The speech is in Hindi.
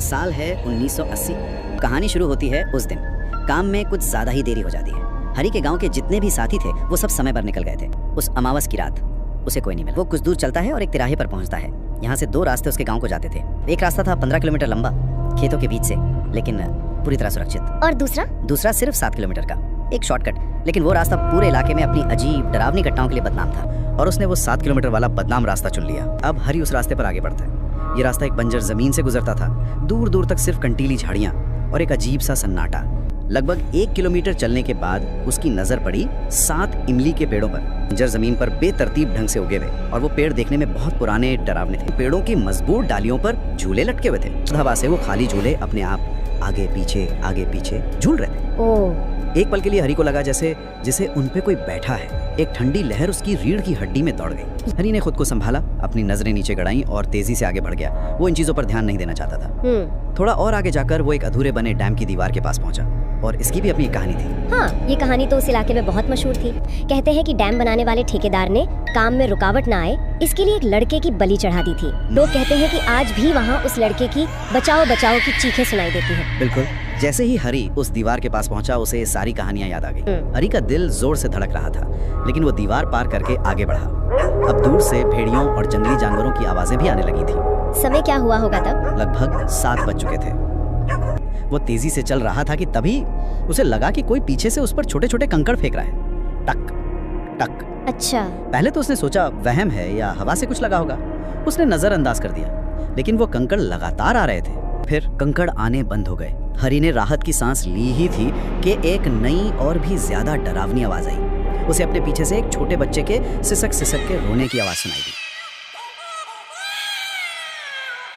साल है 1980। कहानी शुरू होती है उस दिन। काम में कुछ ज्यादा ही देरी हो जाती है। हरी के गांव के जितने भी साथी थे वो सब समय पर निकल गए थे। उस अमावस की रात उसे कोई नहीं मिला। वो कुछ दूर चलता है और एक तिराहे पर पहुंचता है। यहाँ से 2 रास्ते उसके गांव को जाते थे। एक रास्ता था 15 किलोमीटर लंबा खेतों के बीच से, लेकिन पूरी तरह सुरक्षित। और दूसरा सिर्फ 7 किलोमीटर का एक शॉर्टकट। लेकिन वो रास्ता पूरे इलाके में अपनी अजीब डरावनी घटनाओं के लिए बदनाम था और उसने वो 7 किलोमीटर वाला बदनाम रास्ता चुन लिया। अब हरी उस रास्ते पर आगे बढ़ता है। ये रास्ता एक बंजर जमीन से गुजरता था। दूर दूर तक सिर्फ कंटीली झाड़ियां और एक अजीब सा सन्नाटा। लगभग 1 किलोमीटर चलने के बाद उसकी नजर पड़ी 7 इमली के पेड़ों पर, बंजर जमीन पर बेतरतीब ढंग से उगे हुए। और वो पेड़ देखने में बहुत पुराने डरावने थे। पेड़ों की मजबूत डालियों पर झूले लटके हुए थे। हवा से वो खाली झूले अपने आप आगे पीछे झूल रहे थे। ओह, एक पल के लिए हरी को लगा जैसे उन पे कोई बैठा है। एक ठंडी लहर उसकी रीढ़ की हड्डी में दौड़ गई। हरी ने खुद को संभाला, अपनी नजरें नीचे गड़ाई और तेजी से आगे बढ़ गया। वो इन चीजों पर ध्यान नहीं देना चाहता था। थोड़ा और आगे जाकर वो एक अधूरे बने डैम की दीवार के पास पहुंचा और इसकी भी अपनी कहानी थी। हाँ, ये कहानी तो उस इलाके में बहुत मशहूर थी। कहते हैं कि डैम बनाने वाले ठेकेदार ने काम में रुकावट ना आए इसके लिए एक लड़के की बलि चढ़ा दी थी। लोग कहते हैं कि आज भी वहाँ उस लड़के की बचाओ बचाओ की चीखें सुनाई देती हैं। बिल्कुल। जैसे ही हरी उस दीवार के पास पहुंचा उसे सारी कहानियां याद आ गई। हरी का दिल जोर से धड़क रहा था, लेकिन वो दीवार पार करके आगे बढ़ा। अब दूर से भेड़ियों और जंगली जानवरों की आवाजें भी आने लगी थी। समय क्या हुआ होगा तब? लगभग 7 बज चुके थे। वो तेजी से चल रहा था कि तभी उसे लगा कि कोई पीछे से उस पर छोटे छोटे कंकड़ फेंक रहा है। टक टक। अच्छा। पहले तो उसने सोचा वहम है या हवा से कुछ लगा होगा। उसने नजरअंदाज कर दिया, लेकिन वो कंकड़ लगातार आ रहे थे। फिर कंकड़ आने बंद हो गए। हरी ने राहत की सांस ली ही थी कि एक नई और भी ज्यादा डरावनी आवाज आई। उसे अपने पीछे से एक छोटे बच्चे के सिसक के रोने की आवाज सुनाई दी।